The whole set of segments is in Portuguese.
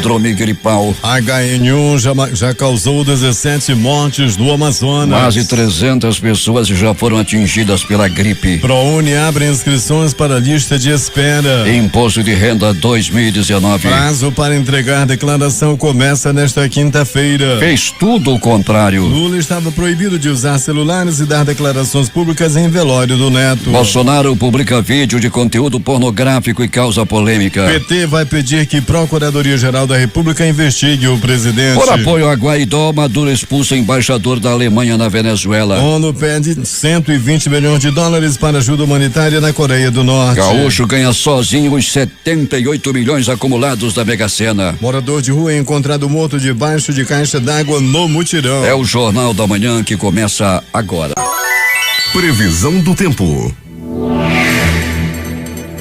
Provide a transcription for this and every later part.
síndrome gripal. HN1 já causou 17 mortes no Amazonas. Quase 300 pessoas já foram atingidas pela gripe. ProUni abre inscrições para a lista de espera. Imposto de Renda 2019. Prazo para entregar declaração começa nesta quinta-feira. Fez tudo o contrário. Lula estava proibido de usar celulares e dar declarações públicas em velório do neto. Bolsonaro publica vídeo de conteúdo pornográfico e causa polêmica. PT vai pedir que Procuradoria-Geral da República investigue o presidente. Por apoio a Guaidó, Maduro expulsa embaixador da Alemanha na Venezuela. ONU pede 120 milhões de dólares para ajuda humanitária na Coreia do Norte. Gaúcho ganha sozinho os 78 milhões acumulados da Mega Sena. Morador de rua é encontrado morto debaixo de caixa d'água no mutirão. É o Jornal da Manhã que começa agora. Previsão do tempo.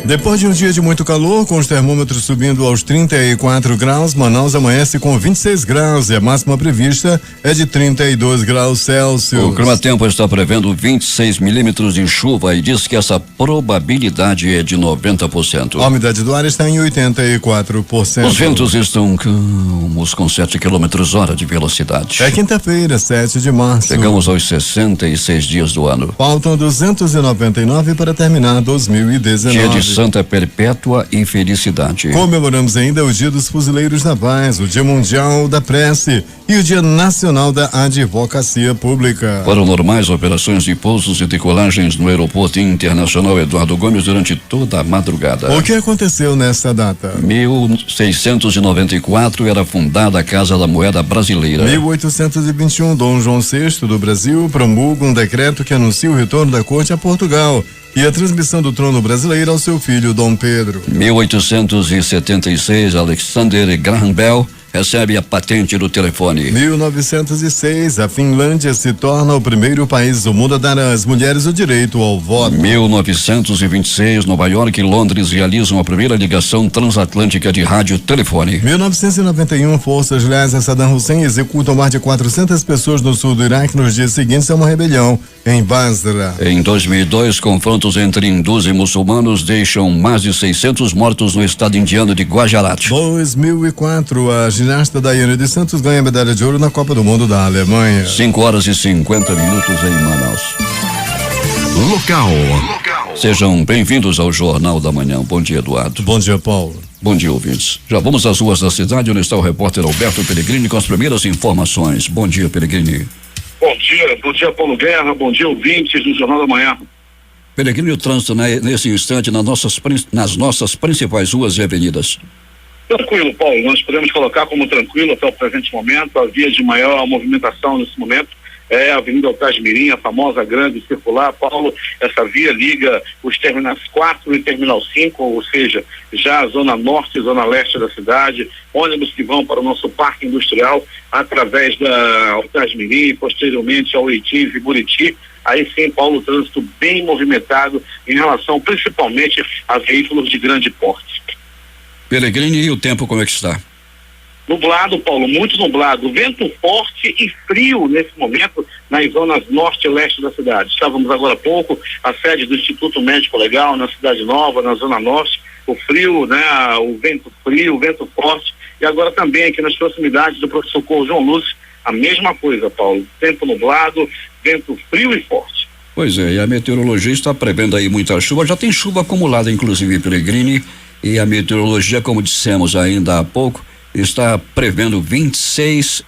Depois de um dia de muito calor, com os termômetros subindo aos 34 graus, Manaus amanhece com 26 graus e a máxima prevista é de 32 graus Celsius. O Climatempo está prevendo 26 milímetros de chuva e diz que essa probabilidade é de 90%. A umidade do ar está em 84%. Os ventos estão calmos com 7 km/h de velocidade. É quinta-feira, 7 de março. Chegamos aos 66 dias do ano. Faltam 299 para terminar 2019. Dia de Santa Perpétua e Felicidade. Comemoramos ainda o Dia dos Fuzileiros Navais, o Dia Mundial da Prece e o Dia Nacional da Advocacia Pública. Foram normais operações de pousos e decolagens no Aeroporto Internacional Eduardo Gomes durante toda a madrugada. O que aconteceu nesta data? 1694 era fundada a Casa da Moeda Brasileira. 1821, Dom João VI do Brasil promulga um decreto que anuncia o retorno da corte a Portugal e a transmissão do trono brasileiro ao seu filho Dom Pedro. 1876, Alexander Graham Bell recebe a patente do telefone. 1906, a Finlândia se torna o primeiro país do mundo a dar às mulheres o direito ao voto. 1926, Nova York e Londres realizam a primeira ligação transatlântica de rádio-telefone. 1991, forças leais a Saddam Hussein executam mais de 400 pessoas no sul do Iraque nos dias seguintes a uma rebelião em Basra. Em 2002, confrontos entre hindus e muçulmanos deixam mais de 600 mortos no estado indiano de Gujarat. 2004, a ginasta Daiane dos Santos ganha medalha de ouro na Copa do Mundo da Alemanha. 5h50 em Manaus. Local. Sejam bem-vindos ao Jornal da Manhã. Bom dia, Eduardo. Bom dia, Paulo. Bom dia, ouvintes. Já vamos às ruas da cidade, onde está o repórter Alberto Pellegrini com as primeiras informações. Bom dia, Pellegrini. Bom dia, Paulo Guerra, bom dia, ouvintes do Jornal da Manhã. Pellegrini, o trânsito nesse instante nas nossas principais ruas e avenidas. Tranquilo, Paulo, nós podemos colocar como tranquilo até o presente momento. A via de maior movimentação nesse momento é a Avenida Altasmirim, a famosa grande circular, Paulo. Essa via liga os terminais 4 e terminal 5, ou seja, já a zona norte e zona leste da cidade, ônibus que vão para o nosso parque industrial através da Altasmirim, posteriormente ao Eitis e Buriti. Aí sim, Paulo, o trânsito bem movimentado em relação principalmente a veículos de grande porte. Pellegrini, e o tempo como é que está? Nublado, Paulo, muito nublado, vento forte e frio nesse momento nas zonas norte e leste da cidade. Estávamos agora há pouco, a sede do Instituto Médico Legal, na Cidade Nova, na zona norte, o frio, né, o vento frio, o vento forte, e agora também aqui nas proximidades do Pronto Socorro João Lúcio, a mesma coisa, Paulo, tempo nublado, vento frio e forte. Pois é, e a meteorologia está prevendo aí muita chuva, já tem chuva acumulada inclusive, Pellegrini, e a meteorologia, como dissemos ainda há pouco, está prevendo 26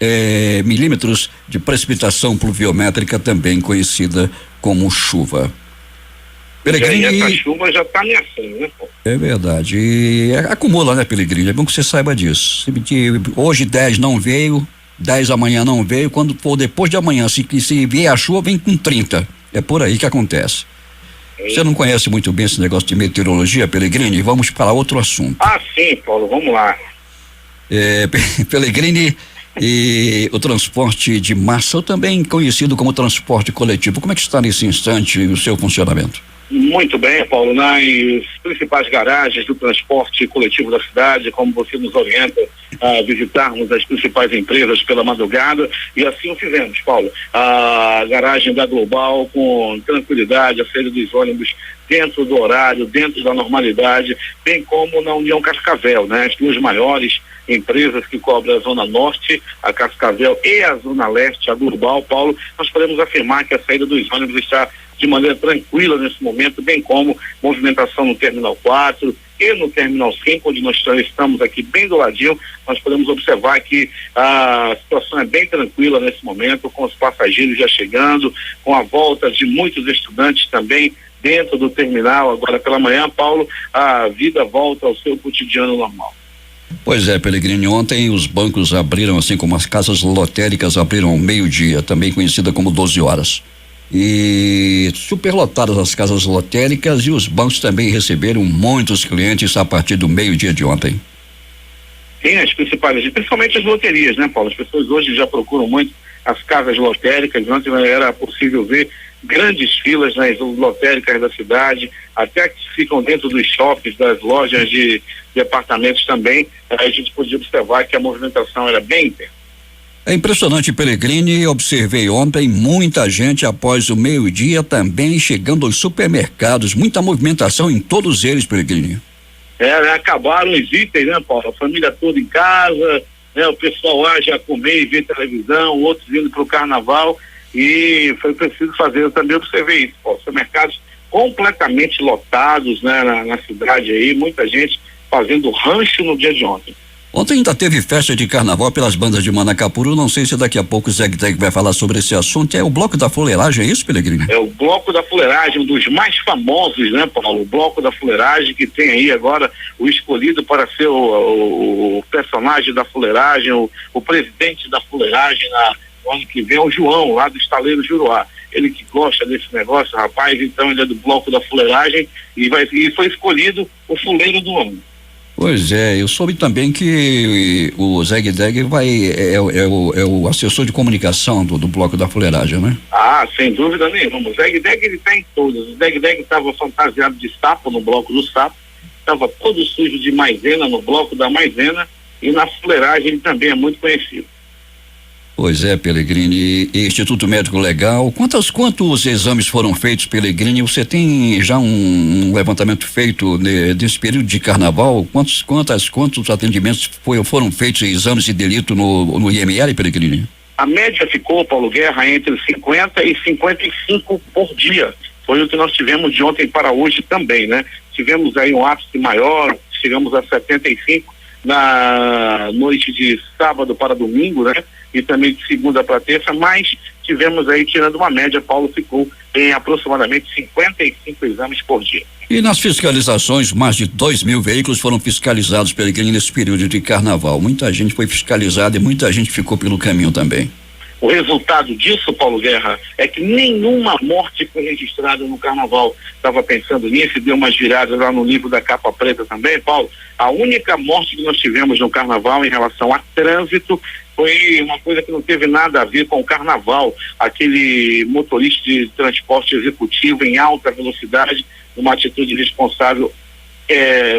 milímetros de precipitação pluviométrica, também conhecida como chuva. Pellegrini, e essa chuva já está ameaçando, né, Paulo? É verdade, e acumula, né, Pellegrini? É bom que você saiba disso. Hoje 10 não veio, 10 amanhã não veio, quando for depois de amanhã, se vier a chuva, vem com 30. É por aí que acontece. Você não conhece muito bem esse negócio de meteorologia, Pellegrini? Vamos para outro assunto. Ah, sim, Paulo, vamos lá. Pellegrini, e o transporte de massa, ou também conhecido como transporte coletivo, como é que está nesse instante o seu funcionamento? Muito bem, Paulo, nas principais garagens do transporte coletivo da cidade, como você nos orienta a visitarmos as principais empresas pela madrugada, e assim o fizemos, Paulo. A garagem da Global com tranquilidade, a saída dos ônibus dentro do horário, dentro da normalidade, bem como na União Cascavel, né? As duas maiores empresas que cobrem a Zona Norte, a Cascavel e a Zona Leste, a Global, Paulo, nós podemos afirmar que a saída dos ônibus está de maneira tranquila nesse momento, bem como movimentação no Terminal 4 e no Terminal 5, onde nós estamos aqui bem do ladinho. Nós podemos observar que a situação é bem tranquila nesse momento, com os passageiros já chegando, com a volta de muitos estudantes também dentro do terminal. Agora pela manhã, Paulo, a vida volta ao seu cotidiano normal. Pois é, Pellegrini, ontem os bancos abriram, assim como as casas lotéricas abriram ao meio-dia, também conhecida como 12 horas. E superlotadas as casas lotéricas e os bancos também receberam muitos clientes a partir do meio-dia de ontem. Sim, as principais, principalmente as loterias, né, Paulo? As pessoas hoje já procuram muito as casas lotéricas. Ontem era possível ver grandes filas nas lotéricas da cidade, até que ficam dentro dos shoppings, das lojas de departamentos também. A gente podia observar que a movimentação era bem intensa. É impressionante, Pellegrini, observei ontem muita gente após o meio-dia também chegando aos supermercados, muita movimentação em todos eles, Pellegrini. Acabaram os itens, né, Paulo? A família toda em casa, né? O pessoal lá já comer e ver televisão, outros indo para o carnaval, e foi preciso fazer, eu também observei isso, Paulo. Supermercados completamente lotados, né, na cidade aí, muita gente fazendo rancho no dia de ontem. Ontem ainda teve festa de carnaval pelas bandas de Manacapuru, não sei se daqui a pouco o Zeg Zeg vai falar sobre esse assunto. É o Bloco da Fuleiragem, é isso, Pellegrini? É o Bloco da Fuleiragem, um dos mais famosos, né, Paulo? O Bloco da Fuleiragem, que tem aí agora o escolhido para ser o personagem da fuleiragem, o presidente da fuleiragem no ano que vem, é o João, lá do Estaleiro Juruá. Ele que gosta desse negócio, rapaz, então ele é do Bloco da Fuleiragem e foi escolhido o fuleiro do ano. Pois é, eu soube também que o Zeg Zeg é o assessor de comunicação do Bloco da Fuleiragem, né? Ah, sem dúvida nenhuma. O Zeg Zeg ele tá em todas. O Zeg Zeg estava fantasiado de sapo no Bloco do Sapo, estava todo sujo de maisena no Bloco da Maisena, e na fuleiragem ele também é muito conhecido. Pois é, Pellegrini, e Instituto Médico Legal, quantos exames foram feitos, Pellegrini? Você tem já um levantamento feito nesse período de carnaval? Quantos atendimentos foram feitos em exames de delito no IML, Pellegrini? A média ficou, Paulo Guerra, entre 50 e 55 por dia. Foi o que nós tivemos de ontem para hoje também, né? Tivemos aí um ápice maior, chegamos a 75 na noite de sábado para domingo, né? E também de segunda para terça, mas tivemos aí, tirando uma média, Paulo, ficou em aproximadamente 55 exames por dia. E nas fiscalizações, mais de 2.000 veículos foram fiscalizados, Pellegrini, nesse período de carnaval. Muita gente foi fiscalizada e muita gente ficou pelo caminho também. O resultado disso, Paulo Guerra, é que nenhuma morte foi registrada no carnaval. Estava pensando nisso e deu umas viradas lá no livro da capa preta também, Paulo. A única morte que nós tivemos no carnaval em relação a trânsito foi uma coisa que não teve nada a ver com o carnaval. Aquele motorista de transporte executivo em alta velocidade, numa atitude irresponsável,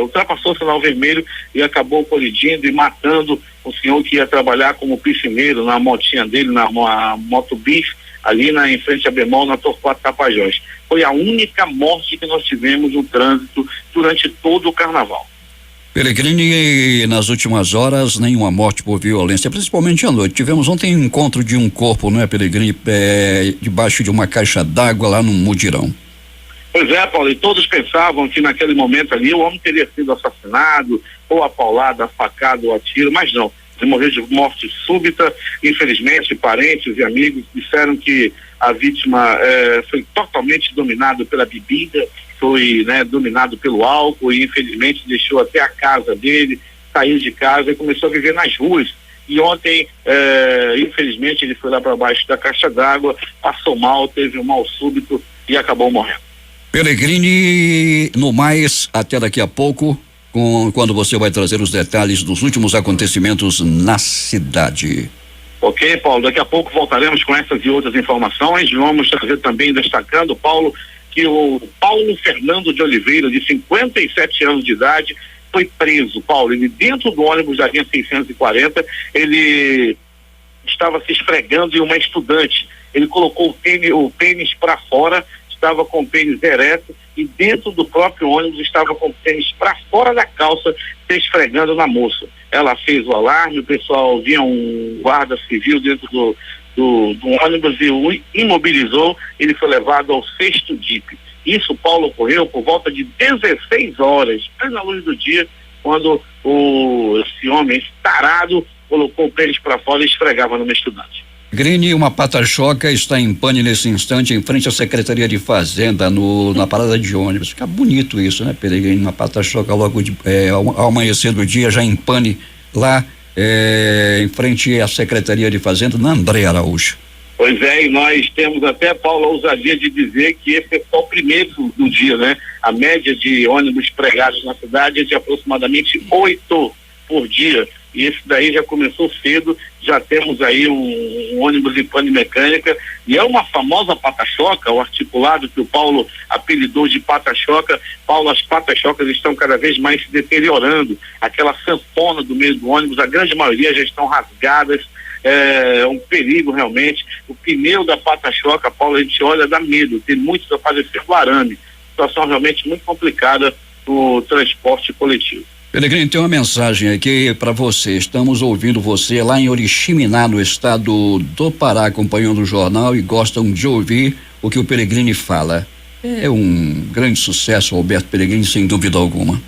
ultrapassou o sinal vermelho e acabou colidindo e matando o senhor que ia trabalhar como piscineiro na motinha dele, na moto bis, ali em frente a Bemol, na Torquato Tapajós. Foi a única morte que nós tivemos no trânsito durante todo o carnaval. Pellegrini, nas últimas horas, nenhuma morte por violência, principalmente à noite. Tivemos ontem um encontro de um corpo, não é, Pellegrini, debaixo de uma caixa d'água lá no Mudirão. Pois é, Paulo, e todos pensavam que naquele momento ali o homem teria sido assassinado, ou apaulado, afacado ou a tiro, mas não. Ele morreu de morte súbita. Infelizmente, parentes e amigos disseram que a vítima foi totalmente dominado pela bebida, foi, né, dominado pelo álcool e infelizmente deixou até a casa dele, saiu de casa e começou a viver nas ruas. E ontem, infelizmente, ele foi lá para baixo da caixa d'água, passou mal, teve um mal súbito e acabou morrendo. Pellegrini, no mais, até daqui a pouco, quando você vai trazer os detalhes dos últimos acontecimentos na cidade. Ok, Paulo, daqui a pouco voltaremos com essas e outras informações. Vamos trazer também, destacando, Paulo, que o Paulo Fernando de Oliveira, de 57 anos de idade, foi preso, Paulo. Ele dentro do ônibus da linha 640, ele estava se esfregando em uma estudante. Ele colocou o pênis para fora, estava com o pênis ereto e dentro do próprio ônibus estava com o pênis para fora da calça, se esfregando na moça. ela fez o alarme, o pessoal via um guarda civil dentro do ônibus e o imobilizou, ele foi levado ao 6º DIP. Isso, Paulo, ocorreu por volta de 16 horas, na luz do dia, quando esse homem, esse tarado, colocou o pênis para fora e esfregava numa estudante. Grini, uma pata-choca está em pane nesse instante em frente à Secretaria de Fazenda, na parada de ônibus. Fica bonito isso, né, Peregrino? Uma pata-choca logo ao amanhecer do dia, já em pane lá em frente à Secretaria de Fazenda, na André Araújo. Pois é, e nós temos até, Paulo, a ousadia de dizer que esse é só o primeiro do dia, né? A média de ônibus pregados na cidade é de aproximadamente 8 por dia. E esse daí já começou cedo, já temos aí um ônibus em pane mecânica, e é uma famosa pata-choca, o articulado que o Paulo apelidou de pata-choca. Paulo, as pata-chocas estão cada vez mais se deteriorando, aquela sanfona do meio do ônibus, a grande maioria já estão rasgadas, é um perigo realmente. O pneu da pata-choca, Paulo, a gente olha, dá medo, tem muitos aparecendo arame, situação realmente muito complicada no transporte coletivo. Peregrino, tem uma mensagem aqui para você. Estamos ouvindo você lá em Oriximiná, no estado do Pará, acompanhando o jornal e gostam de ouvir o que o Peregrino fala. É um grande sucesso, Alberto Peregrino, sem dúvida alguma.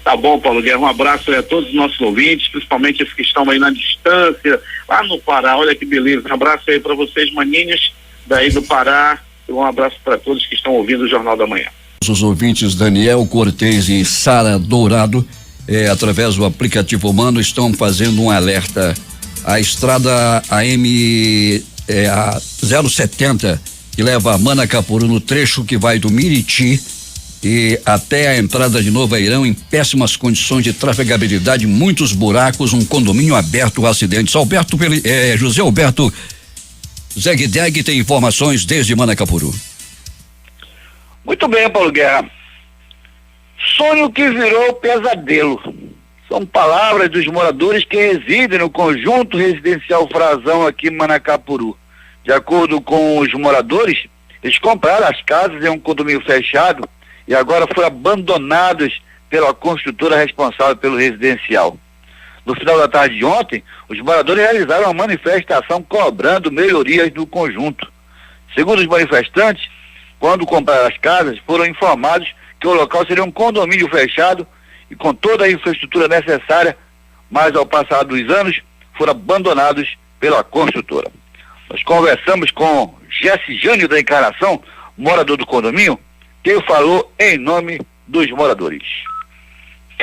Tá bom, Paulo Guerra, um abraço a todos os nossos ouvintes, principalmente esses que estão aí na distância, lá no Pará. Olha que beleza, um abraço aí para vocês, maninhos, daí do Pará, e um abraço para todos que estão ouvindo o Jornal da Manhã. Os ouvintes Daniel Cortez e Sara Dourado, através do aplicativo Humano, estão fazendo um alerta. A estrada AM a 070, que leva a Manacapuru, no trecho que vai do Miriti e até a entrada de Nova Irão, em péssimas condições de trafegabilidade, muitos buracos, um condomínio aberto a acidentes. José Alberto Zegdeg tem informações desde Manacapuru. Muito bem, Paulo Guerra. Sonho que virou pesadelo. São palavras dos moradores que residem no conjunto residencial Frazão aqui em Manacapuru. De acordo com os moradores, eles compraram as casas em um condomínio fechado e agora foram abandonados pela construtora responsável pelo residencial. No final da tarde de ontem, os moradores realizaram uma manifestação cobrando melhorias do conjunto. Segundo os manifestantes, quando compraram as casas, foram informados que o local seria um condomínio fechado e com toda a infraestrutura necessária, mas ao passar dos anos foram abandonados pela construtora. Nós conversamos com Jesse Jânio da Encarnação, morador do condomínio, que falou em nome dos moradores.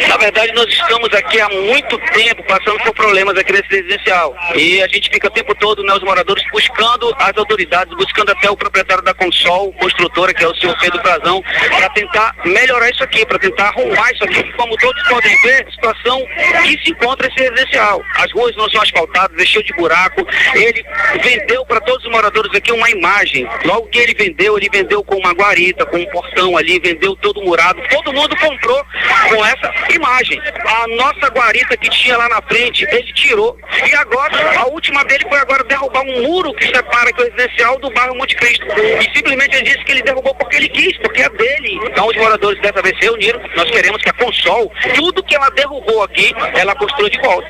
Na verdade, nós estamos aqui há muito tempo passando por problemas aqui nesse residencial. E a gente fica o tempo todo, né, os moradores, buscando as autoridades, buscando até o proprietário da Consol, construtora, que é o senhor Pedro Frazão, para tentar melhorar isso aqui, para tentar arrumar isso aqui. Como todos podem ver, a situação que se encontra esse residencial. As ruas não são asfaltadas, é cheio de buraco. Ele vendeu para todos os moradores aqui uma imagem. Logo que ele vendeu com uma guarita, com um portão ali, vendeu todo murado. Todo mundo comprou com essa imagem. A nossa guarita que tinha lá na frente, ele tirou, e agora, a última dele foi agora derrubar um muro que separa aqui o residencial do bairro Monte Cristo. E simplesmente ele disse que ele derrubou porque ele quis, porque é dele. Então os moradores dessa vez se reuniram. Nós queremos que a Consol, tudo que ela derrubou aqui, ela construa de volta.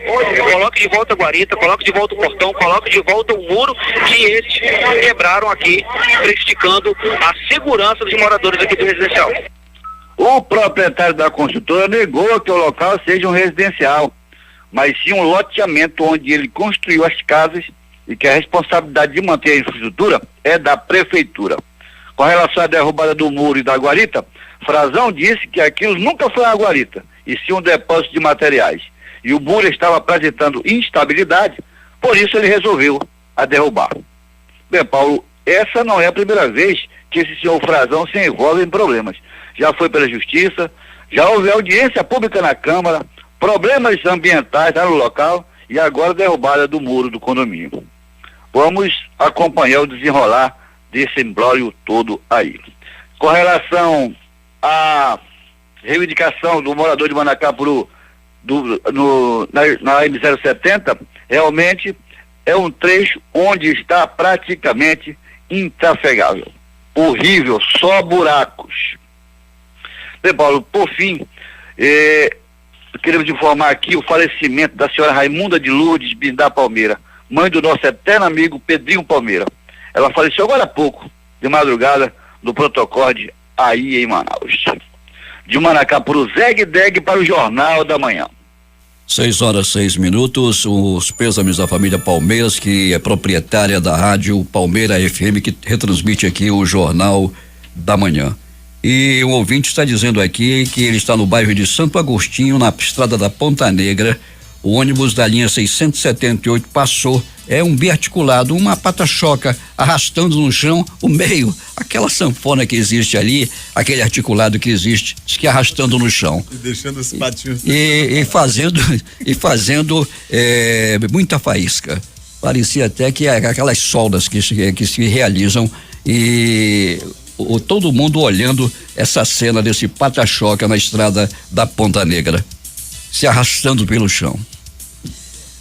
Coloque de volta a guarita, coloque de volta o portão, coloque de volta o muro que eles quebraram aqui, prejudicando a segurança dos moradores aqui do residencial. O proprietário da construtora negou que o local seja um residencial, mas sim um loteamento onde ele construiu as casas e que a responsabilidade de manter a infraestrutura é da prefeitura. Com relação à derrubada do muro e da guarita, Frazão disse que aquilo nunca foi uma guarita, e sim um depósito de materiais. E o muro estava apresentando instabilidade, por isso ele resolveu a derrubar. Bem, Paulo, essa não é a primeira vez que esse senhor Frazão se envolve em problemas. Já foi pela justiça, já houve audiência pública na Câmara, problemas ambientais lá no local e agora derrubada do muro do condomínio. Vamos acompanhar o desenrolar desse imbróglio todo aí. Com relação à reivindicação do morador de Manacapuru na M070, realmente é um trecho onde está praticamente intrafegável. Horrível, só buracos. Bem, Paulo, por fim, queremos informar aqui o falecimento da senhora Raimunda de Lourdes Bindá Palmeira, mãe do nosso eterno amigo Pedrinho Palmeira. Ela faleceu agora há pouco, de madrugada, do Protocorde, aí em Manaus. De Manacá para o Zeg-Deg para o Jornal da Manhã. 6:06. Os pêsames da família Palmeiras, que é proprietária da rádio Palmeira FM, que retransmite aqui o Jornal da Manhã. E o ouvinte está dizendo aqui que ele está no bairro de Santo Agostinho, na estrada da Ponta Negra. O ônibus da linha 678 passou, é um biarticulado, uma pata-choca arrastando no chão o meio, aquela sanfona que existe ali, aquele articulado que existe, diz que arrastando no chão. E deixando os patinhos. E fazendo muita faísca. Parecia até que aquelas soldas que se realizam e todo mundo olhando essa cena desse pata-choca na estrada da Ponta Negra, se arrastando pelo chão.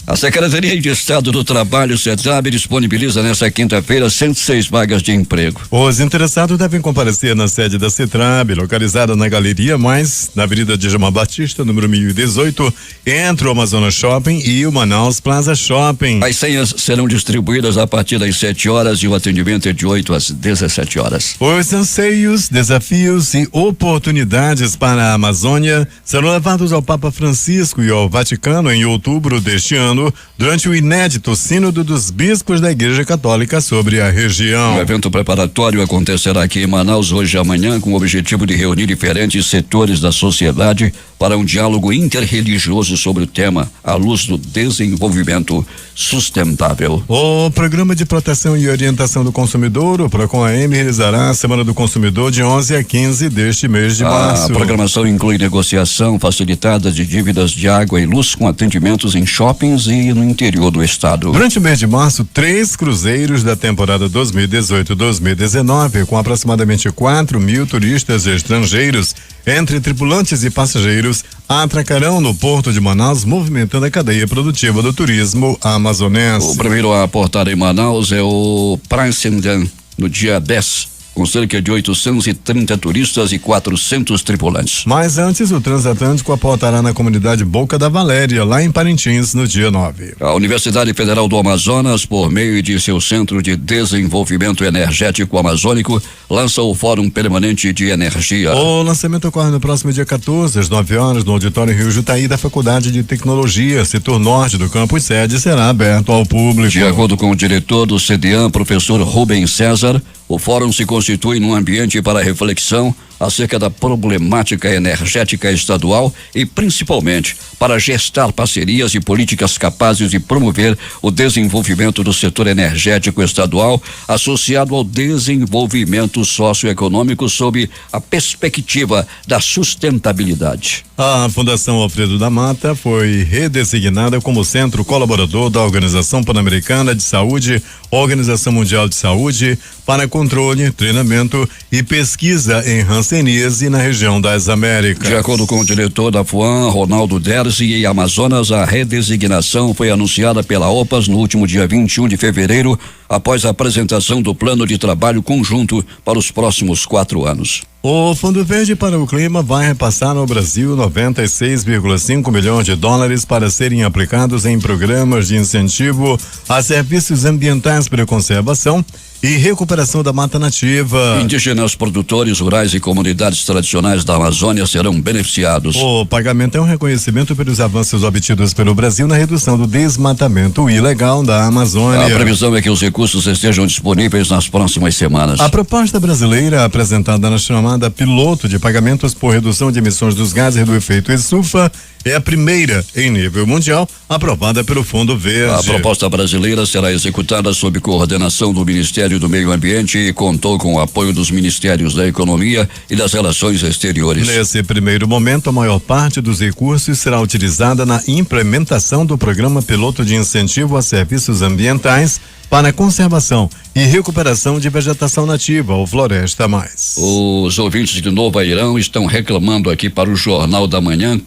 A Secretaria de Estado do Trabalho, CETRAB, disponibiliza nesta quinta-feira 106 vagas de emprego. Os interessados devem comparecer na sede da CETRAB, localizada na Galeria Mais, na Avenida de Djalma Batista, número 1018, entre o Amazonas Shopping e o Manaus Plaza Shopping. As senhas serão distribuídas a partir das 7 horas e o atendimento é de 8 às 17 horas. Os anseios, desafios e oportunidades para a Amazônia serão levados ao Papa Francisco e ao Vaticano em outubro deste ano, durante o inédito Sínodo dos Bispos da Igreja Católica sobre a região. O evento preparatório acontecerá aqui em Manaus hoje e amanhã, com o objetivo de reunir diferentes setores da sociedade para um diálogo interreligioso sobre o tema à luz do desenvolvimento sustentável. O Programa de Proteção e Orientação do Consumidor, o PROCON-AM, realizará a Semana do Consumidor de 11 a 15 deste mês de março. A programação inclui negociação facilitada de dívidas de água e luz com atendimentos em shoppings e no interior do estado. Durante o mês de março, 3 cruzeiros da temporada 2018-2019, com aproximadamente 4.000 turistas estrangeiros, entre tripulantes e passageiros, atracarão no Porto de Manaus, movimentando a cadeia produtiva do turismo amazonense. O primeiro a aportar em Manaus é o Princeton, no dia 10, com cerca de 830 turistas e 400 tripulantes. Mas antes, o transatlântico aportará na comunidade Boca da Valéria, lá em Parintins, no dia 9. A Universidade Federal do Amazonas, por meio de seu Centro de Desenvolvimento Energético Amazônico, lança o Fórum Permanente de Energia. O lançamento ocorre no próximo dia 14, às 9 horas, no Auditório Rio Jutaí da Faculdade de Tecnologia. Setor norte do campus sede será aberto ao público. De acordo com o diretor do CDAM, professor Rubens César, o fórum se constitui num ambiente para reflexão acerca da problemática energética estadual e, principalmente, para gestar parcerias e políticas capazes de promover o desenvolvimento do setor energético estadual, associado ao desenvolvimento socioeconômico sob a perspectiva da sustentabilidade. A Fundação Alfredo da Mata foi redesignada como centro colaborador da Organização Pan-Americana de Saúde, Organização Mundial de Saúde, para controle, treinamento e pesquisa em hanseníase na região das Américas. De acordo com o diretor da FUAM, Ronaldo Derzi, em Amazonas, a redesignação foi anunciada pela OPAS no último dia 21 de fevereiro, após a apresentação do plano de trabalho conjunto para os próximos 4 anos. O Fundo Verde para o Clima vai repassar ao Brasil 96,5 milhões de dólares para serem aplicados em programas de incentivo a serviços ambientais para conservação e recuperação da mata nativa. Indígenas, produtores rurais e comunidades tradicionais da Amazônia serão beneficiados. O pagamento é um reconhecimento pelos avanços obtidos pelo Brasil na redução do desmatamento ilegal da Amazônia. A previsão é que os recursos estejam disponíveis nas próximas semanas. A proposta brasileira, apresentada na chamada Piloto de Pagamentos por Redução de Emissões dos Gases do Efeito Estufa, é a primeira em nível mundial aprovada pelo Fundo Verde. A proposta brasileira será executada sob coordenação do Ministério do Meio Ambiente e contou com o apoio dos Ministérios da Economia e das Relações Exteriores. Nesse primeiro momento, a maior parte dos recursos será utilizada na implementação do Programa Piloto de Incentivo a Serviços Ambientais para a conservação e recuperação de vegetação nativa, ou Floresta Mais. Os ouvintes de Novo Airão estão reclamando aqui para o Jornal da Manhã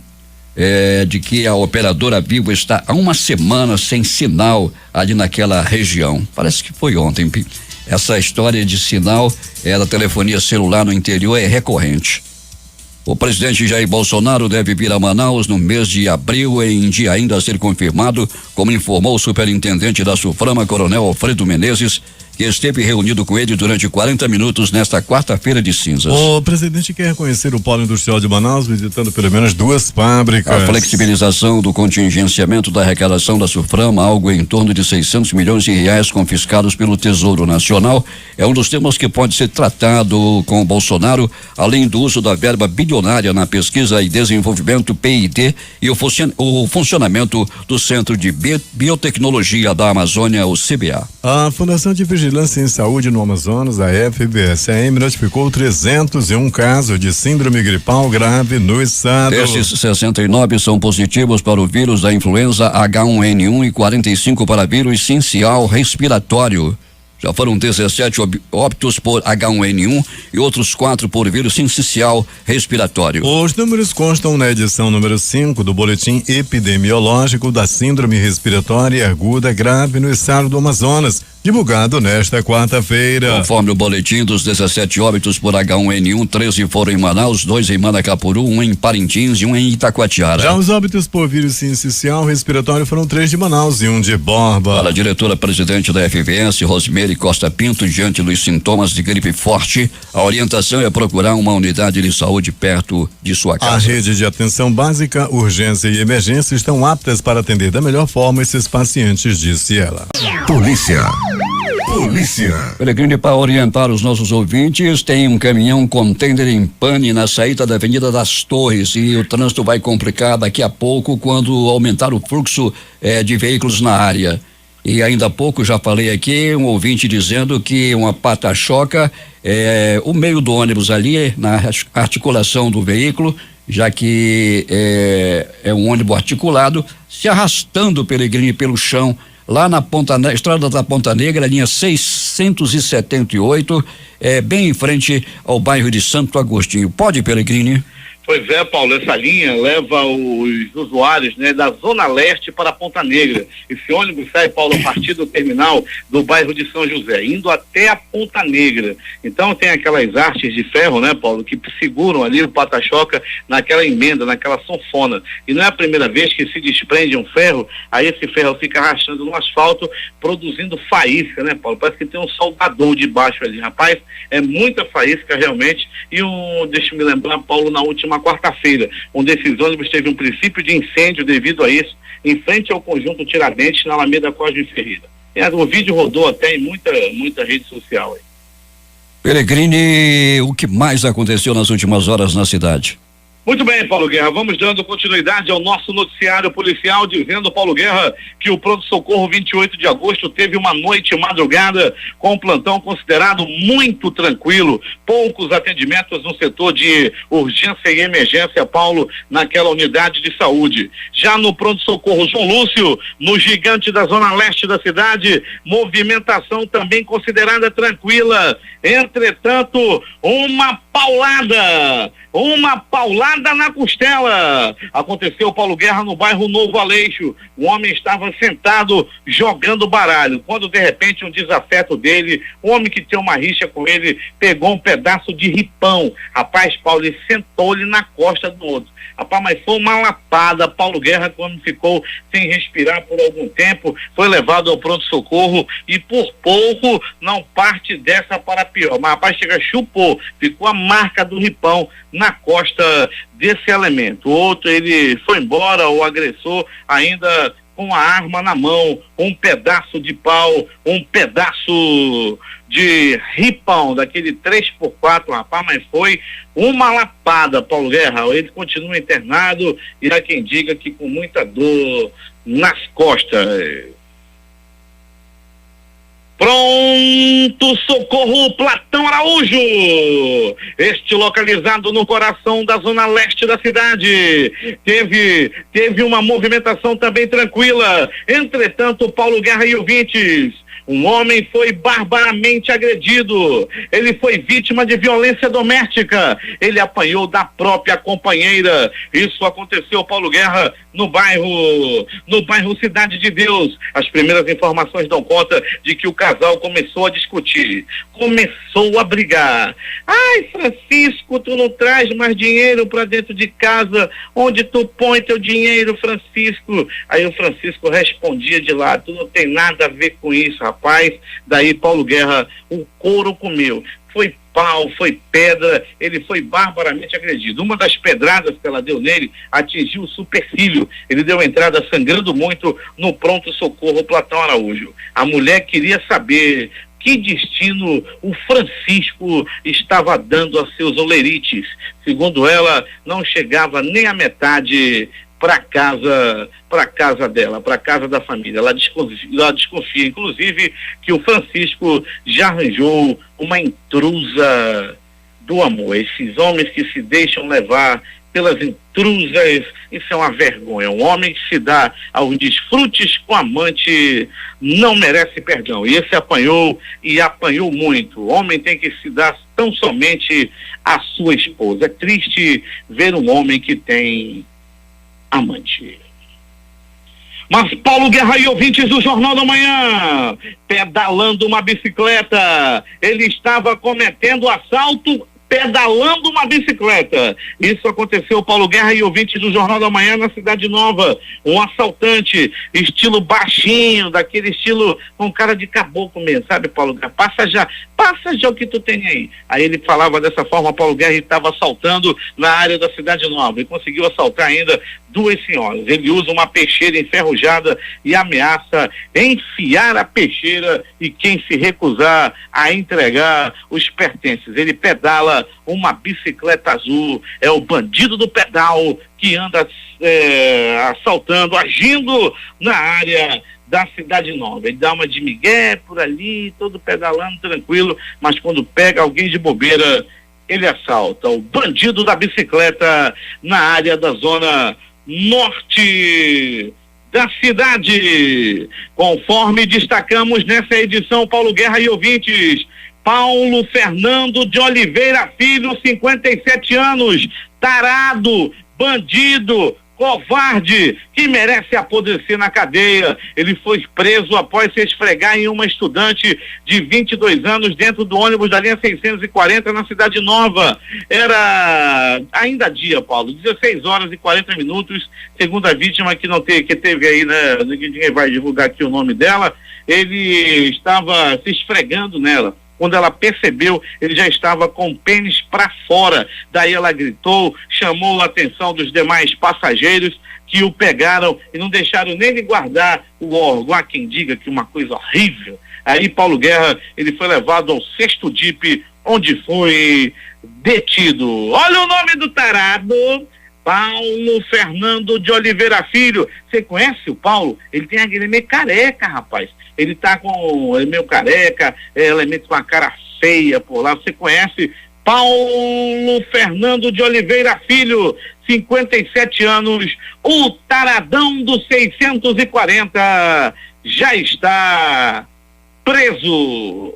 de que a operadora Vivo está há uma semana sem sinal ali naquela região. Parece que foi ontem. Essa história de sinal da telefonia celular no interior é recorrente. O presidente Jair Bolsonaro deve vir a Manaus no mês de abril, em dia ainda a ser confirmado, como informou o superintendente da SUFRAMA, Coronel Alfredo Menezes, que esteve reunido com ele durante 40 minutos nesta quarta-feira de cinzas. O presidente quer conhecer o polo industrial de Manaus, visitando pelo menos 2 fábricas. A flexibilização do contingenciamento da arrecadação da SUFRAMA, algo em torno de 600 milhões de reais confiscados pelo Tesouro Nacional, é um dos temas que pode ser tratado com o Bolsonaro, além do uso da verba bilionária na pesquisa e desenvolvimento PID e o funcionamento do Centro de Biotecnologia da Amazônia, o CBA. A Fundação de Vigilância em Saúde no Amazonas, a FBSAM, notificou 301 casos de síndrome gripal grave no estado. Esses 69 são positivos para o vírus da influenza H1N1 e 45 para vírus sincial respiratório. Já foram 17 óbitos por H1N1 e outros 4 por vírus sincicial respiratório. Os números constam na edição número 5 do Boletim Epidemiológico da Síndrome Respiratória Aguda Grave no estado do Amazonas, divulgado nesta quarta-feira. Conforme o boletim, dos 17 óbitos por H1N1, 13 foram em Manaus, 2 em Manacapuru, 1 em Parintins e 1 em Itacoatiara. Já os óbitos por vírus sincicial respiratório foram 3 de Manaus e 1 de Borba. Para a diretora-presidente da FVS, Rosemary Costa Pinto, diante dos sintomas de gripe forte, a orientação é procurar uma unidade de saúde perto de sua casa. A rede de atenção básica, urgência e emergência estão aptas para atender da melhor forma esses pacientes, disse ela. Polícia. Peregrine, para orientar os nossos ouvintes, tem um caminhão container em pane na saída da Avenida das Torres e o trânsito vai complicar daqui a pouco quando aumentar o fluxo de veículos na área. E ainda há pouco já falei aqui, um ouvinte dizendo que uma pata-choca, o meio do ônibus ali, na articulação do veículo, já que é um ônibus articulado, se arrastando, Peregrine, pelo chão, lá na estrada da Ponta Negra, linha 678, bem em frente ao bairro de Santo Agostinho. Pode, Peregrine? Pois é, Paulo, essa linha leva os usuários, né, da Zona Leste para a Ponta Negra. Esse ônibus sai, Paulo, a partir do terminal do bairro de São José, indo até a Ponta Negra. Então tem aquelas hastes de ferro, né, Paulo, que seguram ali o pata-choca naquela emenda, naquela sanfona. E não é a primeira vez que se desprende um ferro, aí esse ferro fica rachando no asfalto, produzindo faísca, né, Paulo? Parece que tem um soldador debaixo ali, rapaz, é muita faísca realmente. E deixa eu me lembrar, Paulo, na última quarta-feira, um desses ônibus teve um princípio de incêndio devido a isso, em frente ao conjunto Tiradentes, na Alameda Cosme Ferreira. O vídeo rodou até em muita rede social aí. Peregrine, o que mais aconteceu nas últimas horas na cidade? Muito bem, Paulo Guerra, vamos dando continuidade ao nosso noticiário policial, dizendo, Paulo Guerra, que o pronto-socorro 28 de agosto teve uma noite e madrugada com um plantão considerado muito tranquilo, poucos atendimentos no setor de urgência e emergência, Paulo, naquela unidade de saúde. Já no pronto-socorro João Lúcio, no Gigante da Zona Leste da cidade, movimentação também considerada tranquila, entretanto, uma paulada na costela. Aconteceu, Paulo Guerra, no bairro Novo Aleixo. O homem estava sentado jogando baralho, quando de repente um desafeto dele, o homem que tinha uma rixa com ele, pegou um pedaço de ripão. Rapaz, Paulo, ele sentou-lhe na costa do outro. Rapaz, mas foi uma lapada, Paulo Guerra, quando ficou sem respirar por algum tempo, foi levado ao pronto-socorro e por pouco não parte dessa para pior. Mas rapaz, chupou, ficou a marca do ripão na costa desse elemento. O outro, ele foi embora, o agressor ainda com a arma na mão, um pedaço de pau, um pedaço de ripão, daquele 3x4, rapaz, mas foi uma lapada, Paulo Guerra. Ele continua internado e há quem diga que com muita dor nas costas. Pronto socorro Platão Araújo, este localizado no coração da zona leste da cidade, teve uma movimentação também tranquila. Entretanto, Paulo Guerra e ouvintes, Um homem foi barbaramente agredido. Ele foi vítima de violência doméstica. Ele apanhou da própria companheira. Isso aconteceu, Paulo Guerra, no bairro Cidade de Deus. As primeiras informações dão conta de que o casal começou a discutir, começou a brigar. Ai, Francisco, tu não traz mais dinheiro para dentro de casa? Onde tu põe teu dinheiro, Francisco? Aí o Francisco respondia de lá: tu não tem nada a ver com isso, rapaz. Daí Paulo Guerra, o couro comeu. Foi pau, foi pedra, ele foi barbaramente agredido. Uma das pedradas que ela deu nele atingiu o supercílio. Ele deu entrada sangrando muito no pronto-socorro Platão Araújo. A mulher queria saber que destino o Francisco estava dando a seus olerites. Segundo ela, não chegava nem a metade para casa dela, para casa da família. Ela desconfia, inclusive, que o Francisco já arranjou uma intrusa do amor. Esses homens que se deixam levar pelas intrusas, isso é uma vergonha. Um homem que se dá aos desfrutes com amante não merece perdão. E esse apanhou, e apanhou muito. O homem tem que se dar tão somente à sua esposa. É triste ver um homem que tem amante. Mas Paulo Guerra e ouvintes do Jornal da Manhã, pedalando uma bicicleta, ele estava cometendo assalto pedalando uma bicicleta. Isso aconteceu, Paulo Guerra e ouvintes do Jornal da Manhã, na Cidade Nova. Um assaltante, estilo baixinho, daquele estilo com cara de caboclo mesmo, sabe, Paulo Guerra? Passa já o que tu tem aí. Aí ele falava dessa forma, Paulo Guerra estava assaltando na área da Cidade Nova e conseguiu assaltar ainda duas senhoras. Ele usa uma peixeira enferrujada e ameaça enfiar a peixeira e quem se recusar a entregar os pertences. Ele pedala uma bicicleta azul, é o bandido do pedal que anda assaltando, agindo na área da Cidade Nova. Ele dá uma de migué por ali, todo pedalando tranquilo, mas quando pega alguém de bobeira, ele assalta. O bandido da bicicleta na área da zona norte da cidade. Conforme destacamos nessa edição, Paulo Guerra e ouvintes, Paulo Fernando de Oliveira Filho, 57 anos, tarado, bandido, covarde, que merece apodrecer na cadeia. Ele foi preso após se esfregar em uma estudante de 22 anos dentro do ônibus da linha 640 na Cidade Nova. Era ainda dia, Paulo, 16 horas e 40 minutos, segundo a vítima que teve aí, né, ninguém vai divulgar aqui o nome dela, ele estava se esfregando nela. Quando ela percebeu, ele já estava com o pênis para fora. Daí ela gritou, chamou a atenção dos demais passageiros que o pegaram e não deixaram nem ele guardar o órgão. Há quem diga que uma coisa horrível. Aí Paulo Guerra, ele foi levado ao 6º DIP, onde foi detido. Olha o nome do tarado, Paulo Fernando de Oliveira Filho. Você conhece o Paulo? Ele tem aquele meio careca, rapaz. Ele tá meio careca, elemento com a cara feia por lá. Você conhece Paulo Fernando de Oliveira Filho, 57 anos, o taradão do 640, já está preso.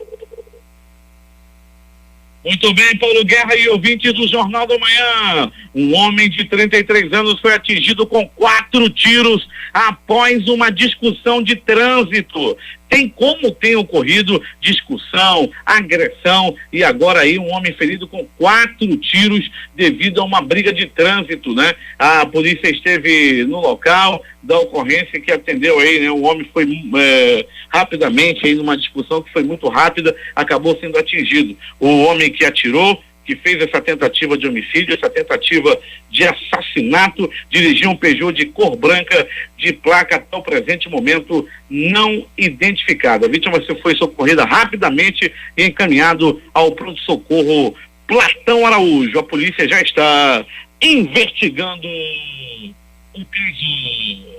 Muito bem, Paulo Guerra e ouvintes do Jornal da Manhã. Um homem de 33 anos foi atingido com 4 tiros após uma discussão de trânsito. Tem como tem ocorrido discussão, agressão e agora aí um homem ferido com 4 tiros devido a uma briga de trânsito, né? A polícia esteve no local da ocorrência que atendeu aí, né? O homem foi rapidamente aí numa discussão que foi muito rápida, acabou sendo atingido. O homem que atirou, que fez essa tentativa de homicídio, essa tentativa de assassinato, dirigiu um Peugeot de cor branca, de placa até o presente momento não identificada. A vítima foi socorrida rapidamente e encaminhado ao pronto-socorro Platão Araújo. A polícia já está investigando o caso.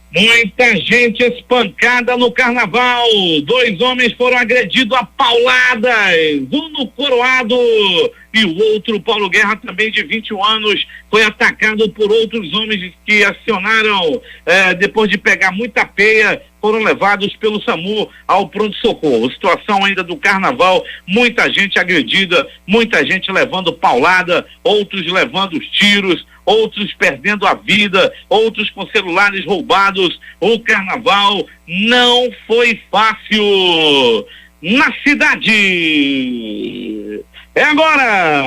Muita gente espancada no carnaval. 2 homens foram agredidos a pauladas, um no Coroado e o outro, Paulo Guerra, também de 21 anos, foi atacado por outros homens que acionaram, depois de pegar muita peia, foram levados pelo SAMU ao pronto-socorro. Situação ainda do carnaval, muita gente agredida, muita gente levando paulada, outros levando os tiros, outros perdendo a vida, outros com celulares roubados. O carnaval não foi fácil na cidade. É agora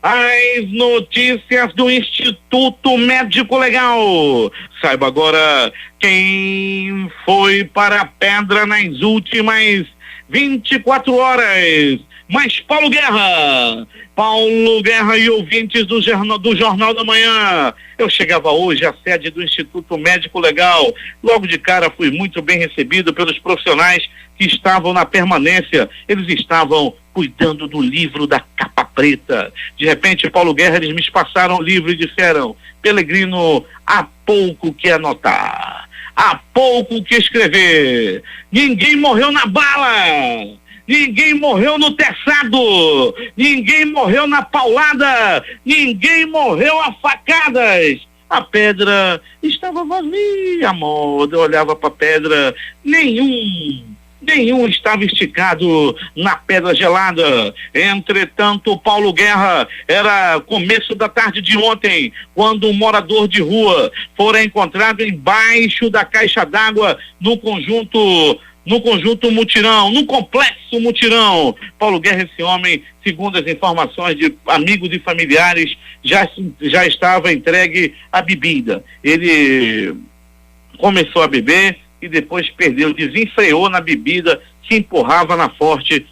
as notícias do Instituto Médico Legal. Saiba agora quem foi para a pedra nas últimas 24 horas. Mas Paulo Guerra e ouvintes do Jornal da Manhã, eu chegava hoje à sede do Instituto Médico Legal. Logo de cara fui muito bem recebido pelos profissionais que estavam na permanência. Eles estavam cuidando do livro da capa preta. De repente, Paulo Guerra, eles me passaram o livro e disseram: Pelegrino, há pouco que anotar, há pouco que escrever. Ninguém morreu na bala, ninguém morreu no teçado, ninguém morreu na paulada, ninguém morreu a facadas. A pedra estava vazia, amor. Eu olhava para a pedra, nenhum estava esticado na pedra gelada. Entretanto, Paulo Guerra, era começo da tarde de ontem, quando um morador de rua fora encontrado embaixo da caixa d'água no conjunto Mutirão, no complexo Mutirão. Paulo Guerra, esse homem, segundo as informações de amigos e familiares, já estava entregue à bebida. Ele começou a beber e depois perdeu, desenfreou na bebida, se empurrava na forte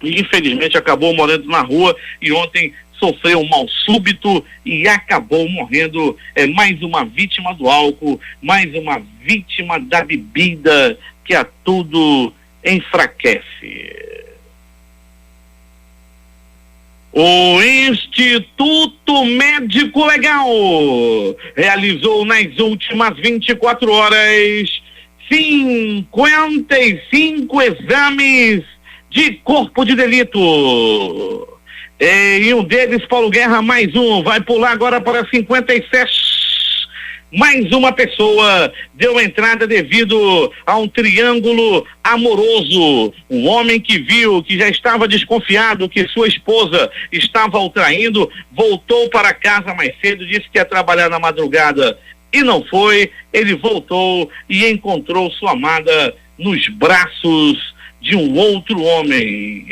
e infelizmente acabou morrendo na rua, e ontem sofreu um mal súbito e acabou morrendo. É mais uma vítima do álcool, mais uma vítima da bebida, que a tudo enfraquece. O Instituto Médico Legal realizou nas últimas 24 horas 55 exames de corpo de delito. E um deles, Paulo Guerra, mais um, vai pular agora para 57. Mais uma pessoa deu entrada devido a um triângulo amoroso. Um homem que viu, que já estava desconfiado que sua esposa estava o traindo, voltou para casa mais cedo, disse que ia trabalhar na madrugada e não foi. Ele voltou e encontrou sua amada nos braços de um outro homem.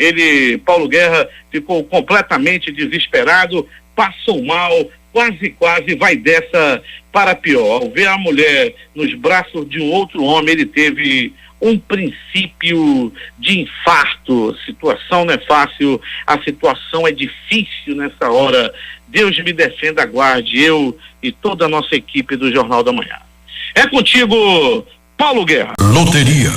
Paulo Guerra, ficou completamente desesperado, passou mal, quase vai dessa para pior. Ao ver a mulher nos braços de um outro homem, ele teve um princípio de infarto. A situação não é fácil, a situação é difícil nessa hora. Deus me defenda, guarde eu e toda a nossa equipe do Jornal da Manhã. É contigo, Paulo Guerra. Loteria.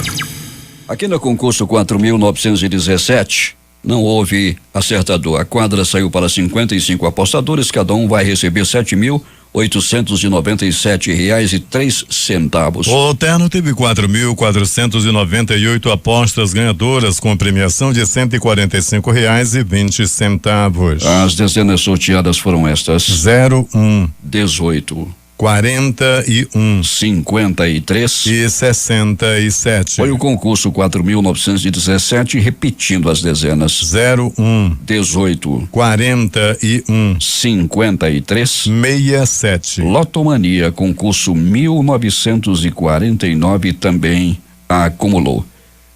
Aqui no concurso 4.917, não houve acertador. A quadra saiu para 55 apostadores, cada um vai receber R$7.897,03. O terno teve 4.498 apostas ganhadoras, com premiação de R$145,20. As dezenas sorteadas foram estas: 01, 18, 41, 53 e 67. Foi o concurso 4.917, repetindo as dezenas: 01, 18, 41, 53, 67. Lotomania, concurso 1949, também acumulou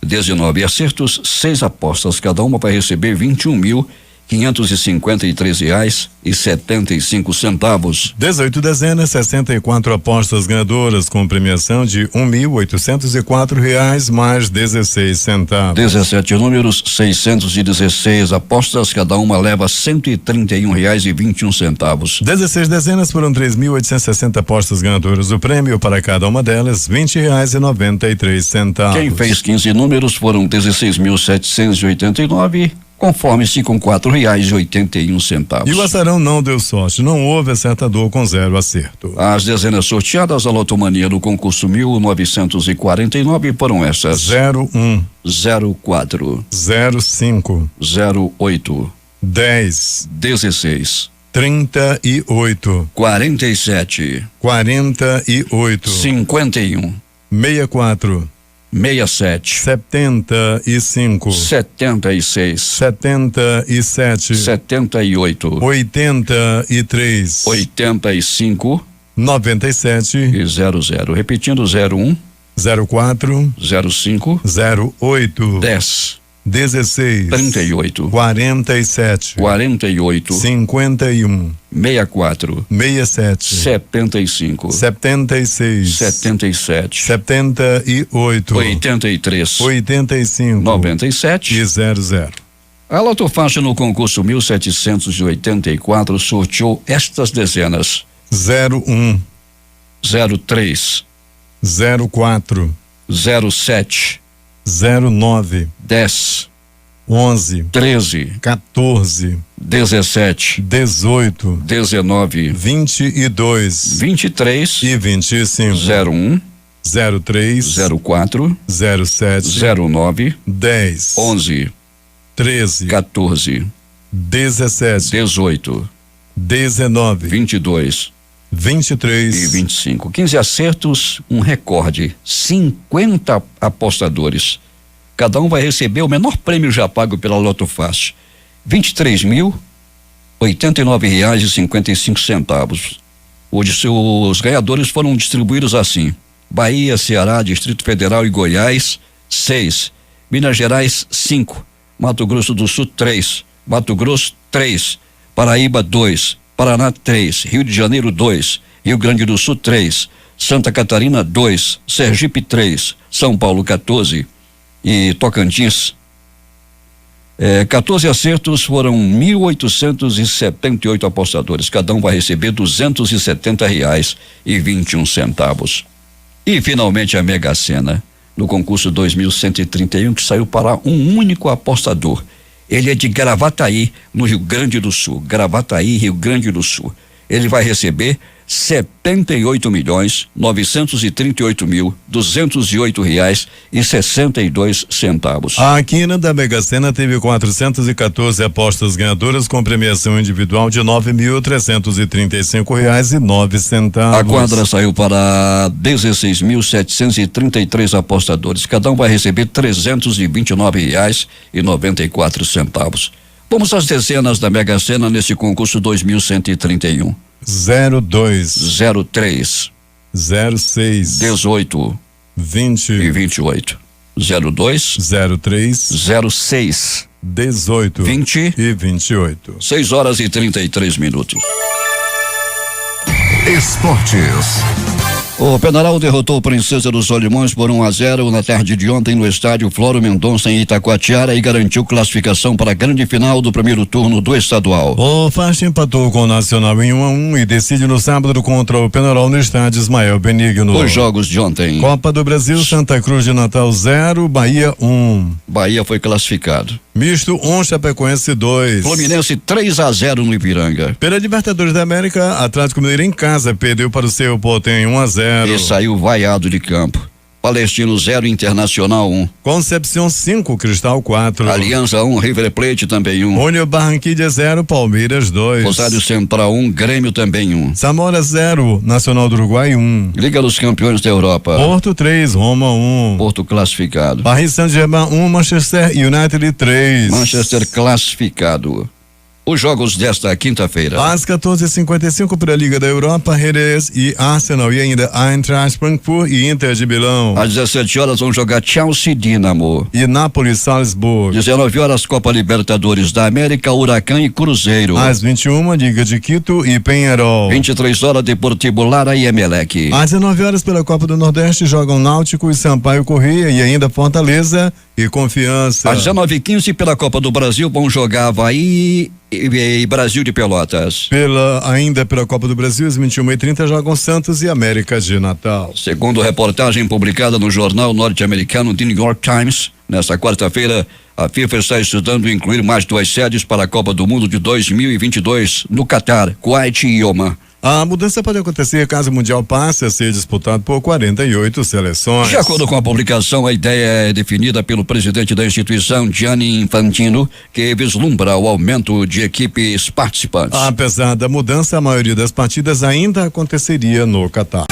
19 acertos, 6 apostas, cada uma vai receber R$21.553,75. 18 dezenas, 64 apostas ganhadoras, com premiação de R$1.804 mais 16 centavos. 17 números, 616 apostas, cada uma leva R$131,21. 16 dezenas, foram 3.860 apostas ganhadoras. O prêmio para cada uma delas, R$20,93. Quem fez 15 números foram 16.789, conforme-se com R$4,81. E o azarão não deu sorte, não houve acertador com 0 acerto. As dezenas sorteadas à lotomania do concurso 1949 foram essas: 01, 04, 05, 08, 10, 16, 38, 47, 48, 51, 64, 67, 75, 76, 77, 78, 83, 85 97 e 00. Repetindo: 01, 04, 05, 08, 10, 16, 38, 47, 48, 51, 64, 67, 75, 76, 77, 78, 83, 85 97 e 00. A Loto Fácil no concurso 1784 sorteou estas dezenas: 01, 03, 04, 07, 09, 10, 11, 13, 14, 17, 18, 19, 22 23, e 25, 01, 03, 04, 07, 09, 10, 11, 13, 14, 17, 18, 19, 22 23 e 25. 15 acertos, um recorde. 50 apostadores. Cada um vai receber o menor prêmio já pago pela Loto Fácil: R$23.089,55. Hoje os ganhadores foram distribuídos assim: Bahia, Ceará, Distrito Federal e Goiás, 6. Minas Gerais, 5. Mato Grosso do Sul, 3. Mato Grosso, 3. Paraíba, 2. Paraná, 3. Rio de Janeiro, 2. Rio Grande do Sul, 3. Santa Catarina, 2. Sergipe, 3. São Paulo, 14. E Tocantins, 14 acertos, foram 1.878 apostadores. Cada um vai receber R$270,21. E finalmente a Mega Sena, no concurso 2131, que saiu para um único apostador. Ele é de Gravataí, no Rio Grande do Sul. Gravataí, Rio Grande do Sul. Ele vai receber R$78.938.208,62. A quina da Mega Sena teve 414 apostas ganhadoras com premiação individual de R$9.335,09. A quadra saiu para 16.733 apostadores. Cada um vai receber R$329,94. Vamos às dezenas da Mega Sena nesse concurso 2131. 02, 03, 06, 18 20 e 28. 02, 03, 06, 18 20 e 28. 6 horas e 33 minutos. Esportes. O Penharol derrotou o Princesa dos Solimões por 1-0 na tarde de ontem no estádio Floro Mendonça, em Itacoatiara, e garantiu classificação para a grande final do primeiro turno do estadual. O Faixa empatou com o Nacional em 1-1 e decide no sábado contra o Penharol no estádio Ismael Benigno. Os jogos de ontem: Copa do Brasil, Santa Cruz de Natal 0, Bahia 1. Bahia foi classificado. Misto 1, Chapecoense 2. Fluminense 3-0 no Ipiranga. Pela Libertadores da América, Atlético Mineiro em casa perdeu para o seu Potem 1-0. E saiu vaiado de campo. Palestino 0, Internacional 1. Concepción 5, Cristal 4. Aliança 1, River Plate também 1. Júnior Barranquilla 0, Palmeiras 2. Rosário Central 1, Grêmio também 1. Zamora 0, Nacional do Uruguai 1. Liga dos Campeões da Europa. Porto 3, Roma 1. Porto classificado. Paris Saint-Germain 1, Manchester United 3. Manchester classificado. Os jogos desta quinta-feira: às 14h55 para a Liga da Europa, Jerez e Arsenal, e ainda Eintracht Frankfurt e Inter de Milão. Às 17 horas vão jogar Chelsea e Dinamo. E Nápoles Salzburg. 19 horas Copa Libertadores da América, Huracán e Cruzeiro. Às 21 Liga de Quito e Peñarol. 23 horas Deportivo Lara e Emelec. Às 19 horas pela Copa do Nordeste jogam Náutico e Sampaio Corrêa, e ainda Fortaleza e Confiança. Às 19h15 pela Copa do Brasil vão jogar Avaí e Brasil de Pelotas. Ainda pela Copa do Brasil, às 21h30 jogam Santos e América de Natal. Segundo reportagem publicada no jornal norte-americano The New York Times, nesta quarta-feira, a FIFA está estudando incluir mais 2 sedes para a Copa do Mundo de 2022 no Catar, Kuwait e Oman. A mudança pode acontecer caso o Mundial passe a ser disputado por 48 seleções. De acordo com a publicação, a ideia é definida pelo presidente da instituição, Gianni Infantino, que vislumbra o aumento de equipes participantes. Apesar da mudança, a maioria das partidas ainda aconteceria no Catar.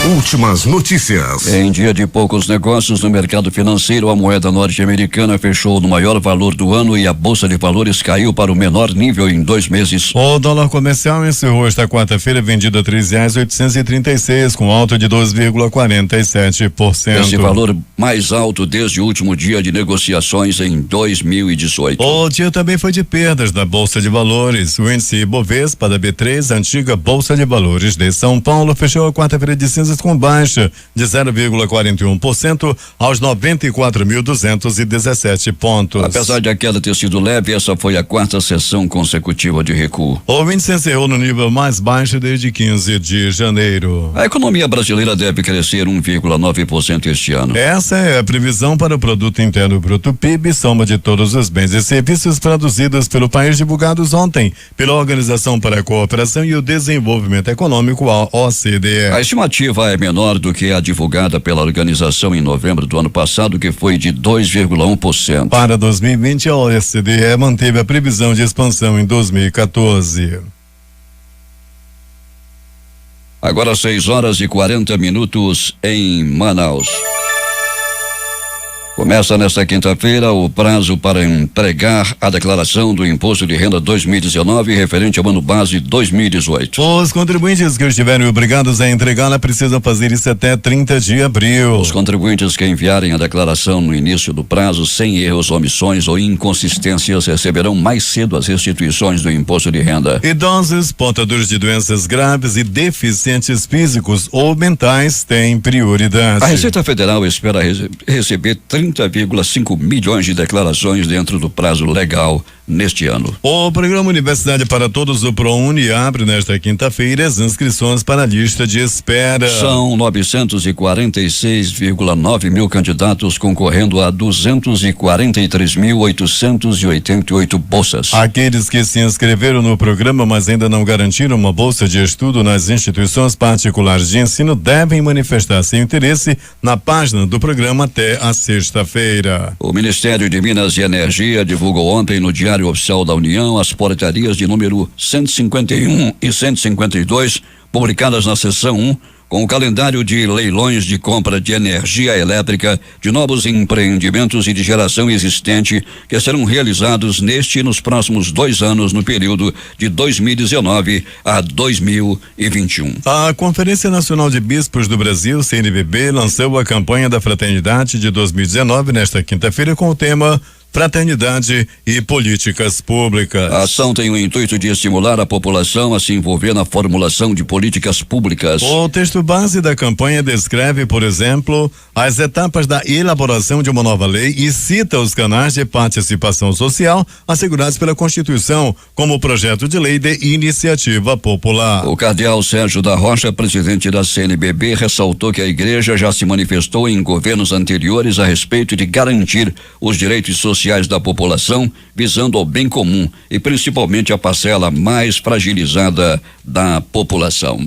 Últimas notícias. Em dia de poucos negócios no mercado financeiro, a moeda norte-americana fechou no maior valor do ano e a bolsa de valores caiu para o menor nível em 2 meses. O dólar comercial encerrou esta quarta-feira vendido a R$3,836, com alta de 2,47%. Esse valor mais alto desde o último dia de negociações em 2018. O dia também foi de perdas da Bolsa de Valores. O índice Ibovespa da B3, antiga Bolsa de Valores de São Paulo, fechou a quarta-feira de cinzas com baixa de 0,41% aos 94.217 pontos. Apesar de a queda ter sido leve, essa foi a 4ª sessão consecutiva de recuo. O índice encerrou no nível mais baixo desde 15 de janeiro. A economia brasileira deve crescer 1,9% este ano. Essa é a previsão para o Produto Interno Bruto PIB, soma de todos os bens e serviços produzidos pelo país, divulgados ontem pela Organização para a Cooperação e o Desenvolvimento Econômico, a OCDE. A estimativa é menor do que a divulgada pela organização em novembro do ano passado, que foi de 2,1%. Para 2020, a OCDE manteve a previsão de expansão em 2014. Agora 6h40 em Manaus. Começa nesta quinta-feira o prazo para entregar a declaração do Imposto de Renda 2019 referente ao ano base 2018. Os contribuintes que estiverem obrigados a entregá-la precisam fazer isso até 30 de abril. Os contribuintes que enviarem a declaração no início do prazo, sem erros, omissões ou inconsistências, receberão mais cedo as restituições do Imposto de Renda. Idosos, portadores de doenças graves e deficientes físicos ou mentais têm prioridade. A Receita Federal espera receber 30,5 milhões de declarações dentro do prazo legal neste ano. O programa Universidade para Todos, o ProUni, abre nesta quinta-feira as inscrições para a lista de espera. São 946,9 mil candidatos concorrendo a 243.888 bolsas. Aqueles que se inscreveram no programa, mas ainda não garantiram uma bolsa de estudo nas instituições particulares de ensino, devem manifestar seu interesse na página do programa até a sexta-feira. O Ministério de Minas e Energia divulgou ontem no Diário Oficial da União as portarias de número 151 e 152, publicadas na seção 1, com o calendário de leilões de compra de energia elétrica de novos empreendimentos e de geração existente, que serão realizados neste e nos próximos 2 anos, no período de 2019 a 2021. A Conferência Nacional de Bispos do Brasil, CNBB, lançou a campanha da Fraternidade de 2019 nesta quinta-feira com o tema Fraternidade e Políticas Públicas. A ação tem o intuito de estimular a população a se envolver na formulação de políticas públicas. O texto base da campanha descreve, por exemplo, as etapas da elaboração de uma nova lei e cita os canais de participação social assegurados pela Constituição, como o projeto de lei de iniciativa popular. O cardeal Sérgio da Rocha, presidente da CNBB, ressaltou que a igreja já se manifestou em governos anteriores a respeito de garantir os direitos sociais da população, visando ao bem comum e principalmente a parcela mais fragilizada da população.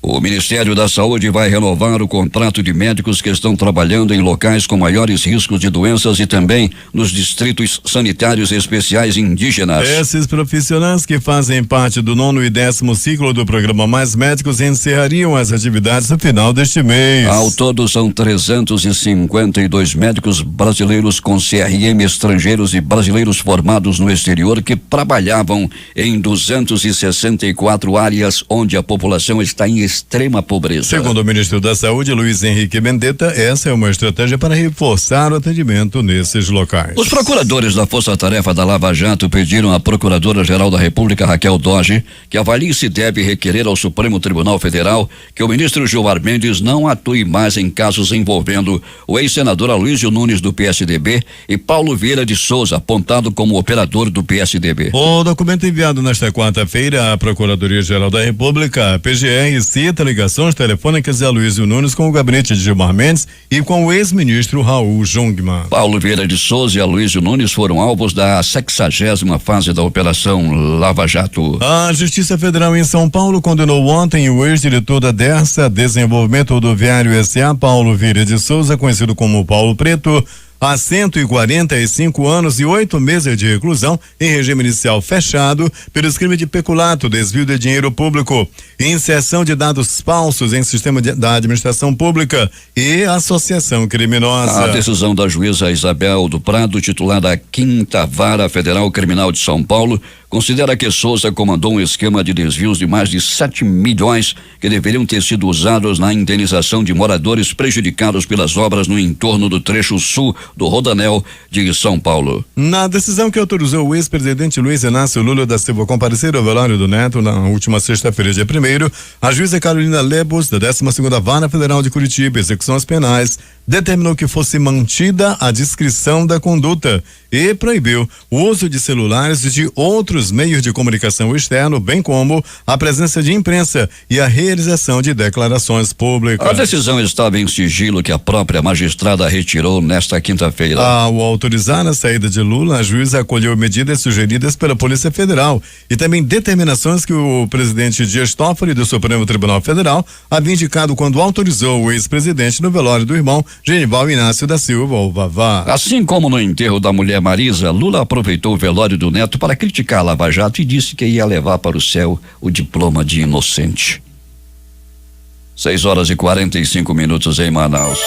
O Ministério da Saúde vai renovar o contrato de médicos que estão trabalhando em locais com maiores riscos de doenças e também nos distritos sanitários especiais indígenas. Esses profissionais, que fazem parte do 9º e 10º ciclo do programa Mais Médicos, encerrariam as atividades no final deste mês. Ao todo, são 352 médicos brasileiros com CRM estrangeiros e brasileiros formados no exterior que trabalhavam em 264 áreas onde a população está em extrema pobreza. Segundo o ministro da Saúde, Luiz Henrique Mendetta, essa é uma estratégia para reforçar o atendimento nesses locais. Os procuradores da Força Tarefa da Lava Jato pediram à Procuradora-Geral da República, Raquel Dodge, que avalie se deve requerer ao Supremo Tribunal Federal que o ministro Gilmar Mendes não atue mais em casos envolvendo o ex-senador Aloysio Nunes do PSDB e Paulo Vieira de Souza, apontado como operador do PSDB. O documento enviado nesta quarta-feira à Procuradoria-Geral da República, a PGR, cita ligações telefônicas de Aloysio Nunes com o gabinete de Gilmar Mendes e com o ex-ministro Raul Jungmann. Paulo Vieira de Souza e Aloysio Nunes foram alvos da 60ª fase da Operação Lava Jato. A Justiça Federal em São Paulo condenou ontem o ex-diretor da Dersa Desenvolvimento Rodoviário S.A., Paulo Vieira de Souza, conhecido como Paulo Preto, a 145 anos e 8 meses de reclusão em regime inicial fechado pelos crimes de peculato, desvio de dinheiro público, inserção de dados falsos em sistema da administração pública e associação criminosa. A decisão da juíza Isabel do Prado, titular da 5ª Vara Federal Criminal de São Paulo, considera que Souza comandou um esquema de desvios de mais de 7 milhões que deveriam ter sido usados na indenização de moradores prejudicados pelas obras no entorno do trecho sul do Rodoanel de São Paulo. Na decisão que autorizou o ex-presidente Luiz Inácio Lula da Silva comparecer ao velório do neto na última sexta-feira, dia 1º, a juíza Carolina Lebos, da 12ª Vara Federal de Curitiba, Execuções Penais, determinou que fosse mantida a discrição da conduta e proibiu o uso de celulares e de outros meios de comunicação externo, bem como a presença de imprensa e a realização de declarações públicas. A decisão estava em sigilo que a própria magistrada retirou nesta quinta-feira. Ao autorizar a saída de Lula, a juíza acolheu medidas sugeridas pela Polícia Federal e também determinações que o presidente Dias Toffoli do Supremo Tribunal Federal havia indicado quando autorizou o ex-presidente no velório do irmão Genival Inácio da Silva, o Vavá. Assim como no enterro da mulher Marisa, Lula aproveitou o velório do neto para criticar a Lava Jato e disse que ia levar para o céu o diploma de inocente. 6h45 em Manaus.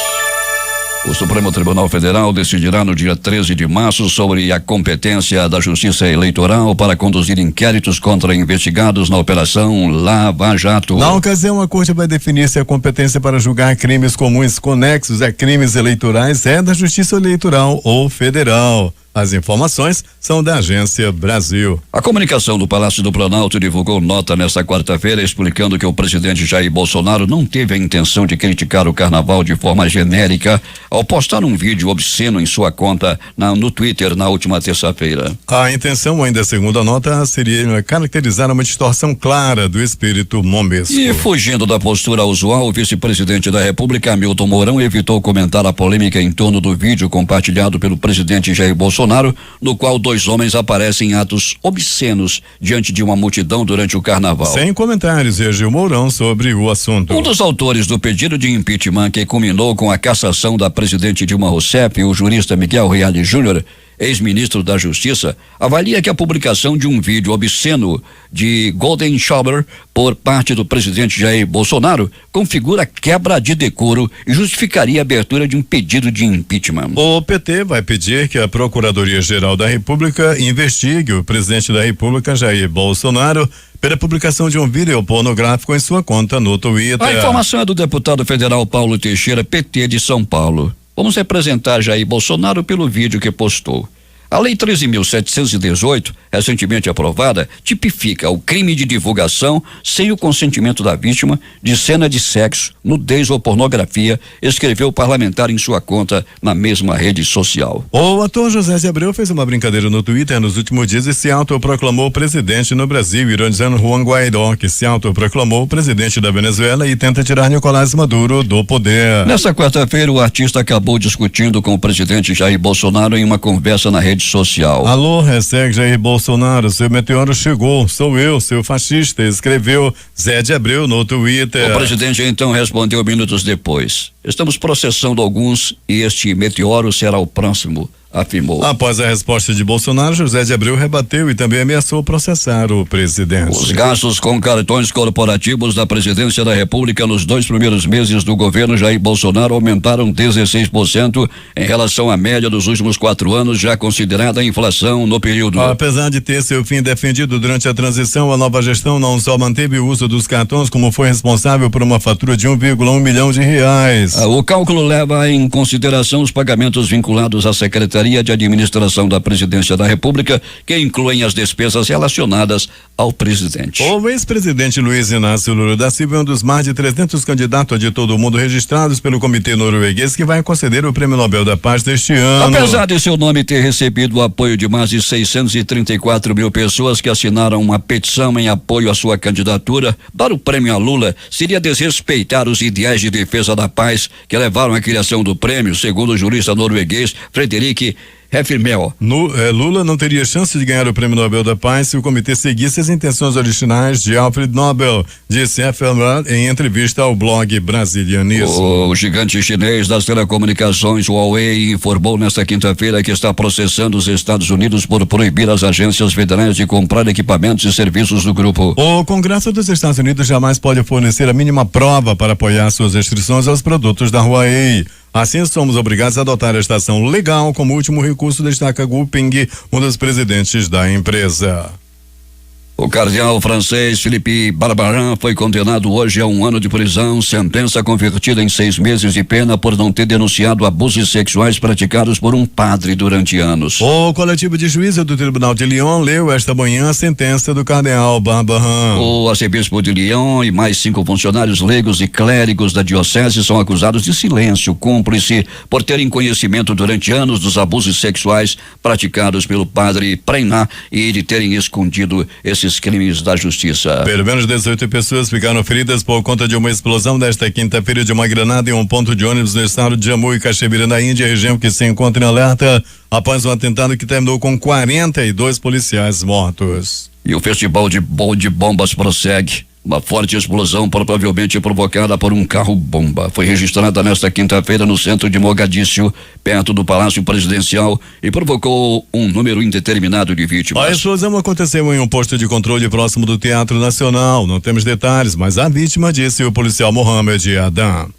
O Supremo Tribunal Federal decidirá no dia 13 de março sobre a competência da Justiça Eleitoral para conduzir inquéritos contra investigados na Operação Lava Jato. Na ocasião, a Corte vai definir se a competência para julgar crimes comuns conexos a crimes eleitorais é da Justiça Eleitoral ou Federal. As informações são da Agência Brasil. A comunicação do Palácio do Planalto divulgou nota nesta quarta-feira explicando que o presidente Jair Bolsonaro não teve a intenção de criticar o carnaval de forma genérica ao postar um vídeo obsceno em sua conta no Twitter na última terça-feira. A intenção, ainda segundo a nota, seria caracterizar uma distorção clara do espírito momesco. E fugindo da postura usual, o vice-presidente da República, Hamilton Mourão, evitou comentar a polêmica em torno do vídeo compartilhado pelo presidente Jair Bolsonaro, no qual 2 homens aparecem em atos obscenos diante de uma multidão durante o carnaval. Sem comentários, reagiu Mourão sobre o assunto. Um dos autores do pedido de impeachment que culminou com a cassação da presidente Dilma Rousseff, o jurista Miguel Reale Júnior, ex-ministro da Justiça, avalia que a publicação de um vídeo obsceno de Golden Shower por parte do presidente Jair Bolsonaro configura quebra de decoro e justificaria a abertura de um pedido de impeachment. O PT vai pedir que a Procuradoria-Geral da República investigue o presidente da República, Jair Bolsonaro, pela publicação de um vídeo pornográfico em sua conta no Twitter. A informação é do deputado federal Paulo Teixeira, PT de São Paulo. Vamos representar Jair Bolsonaro pelo vídeo que postou. A Lei 13.718, recentemente aprovada, tipifica o crime de divulgação sem o consentimento da vítima de cena de sexo, nudez ou pornografia, escreveu o parlamentar em sua conta na mesma rede social. O ator José de Abreu fez uma brincadeira no Twitter nos últimos dias e se autoproclamou presidente no Brasil, ironizando Juan Guaidó, que se autoproclamou presidente da Venezuela e tenta tirar Nicolás Maduro do poder. Nesta quarta-feira, o artista acabou discutindo com o presidente Jair Bolsonaro em uma conversa na rede social. Alô, hashtag Jair Bolsonaro, seu meteoro chegou, sou eu, seu fascista, escreveu Zé de Abreu no Twitter. O presidente então respondeu minutos depois: estamos processando alguns e este meteoro será o próximo, afirmou. Após a resposta de Bolsonaro, José de Abreu rebateu e também ameaçou processar o presidente. Os gastos com cartões corporativos da presidência da República nos 2 primeiros meses do governo Jair Bolsonaro aumentaram 16% em relação à média dos últimos 4 anos, já considerada a inflação no período. Apesar de ter seu fim defendido durante a transição, a nova gestão não só manteve o uso dos cartões, como foi responsável por uma fatura de 1,1 milhão de reais. O cálculo leva em consideração os pagamentos vinculados à Secretaria de Administração da Presidência da República, que incluem as despesas relacionadas ao presidente. O ex-presidente Luiz Inácio Lula da Silva é um dos mais de 300 candidatos de todo o mundo registrados pelo Comitê Norueguês, que vai conceder o Prêmio Nobel da Paz deste ano. Apesar de seu nome ter recebido o apoio de mais de 634 mil pessoas que assinaram uma petição em apoio à sua candidatura, dar o prêmio a Lula seria desrespeitar os ideais de defesa da paz que levaram à criação do prêmio, segundo o jurista norueguês Frederic Heffermel. Lula não teria chance de ganhar o Prêmio Nobel da Paz se o comitê seguisse as intenções originais de Alfred Nobel, disse Heffermel em entrevista ao blog Brasilianismo. O gigante chinês das telecomunicações Huawei informou nesta quinta-feira que está processando os Estados Unidos por proibir as agências federais de comprar equipamentos e serviços do grupo. O Congresso dos Estados Unidos jamais pode fornecer a mínima prova para apoiar suas restrições aos produtos da Huawei. Assim, somos obrigados a adotar esta ação legal como último recurso, destaca Gu Ping, um dos presidentes da empresa. O cardeal francês Philippe Barbarin foi condenado hoje a 1 ano de prisão, sentença convertida em 6 meses de pena por não ter denunciado abusos sexuais praticados por um padre durante anos. O coletivo de juízes do Tribunal de Lyon leu esta manhã a sentença do cardeal Barbarin. O arcebispo de Lyon e mais 5 funcionários leigos e clérigos da diocese são acusados de silêncio cúmplice por terem conhecimento durante anos dos abusos sexuais praticados pelo padre Prenat e de terem escondido esses crimes da justiça. Pelo menos 18 pessoas ficaram feridas por conta de uma explosão desta quinta-feira de uma granada em um ponto de ônibus no estado de Jammu e Caxemira, na Índia, região que se encontra em alerta após um atentado que terminou com 42 policiais mortos. E o festival de bombas prossegue. Uma forte explosão, provavelmente provocada por um carro-bomba, foi registrada nesta quinta-feira no centro de Mogadíscio, perto do Palácio Presidencial, e provocou um número indeterminado de vítimas. A explosão aconteceu em um posto de controle próximo do Teatro Nacional. Não temos detalhes, mas a vítima, disse o policial Mohamed Adam.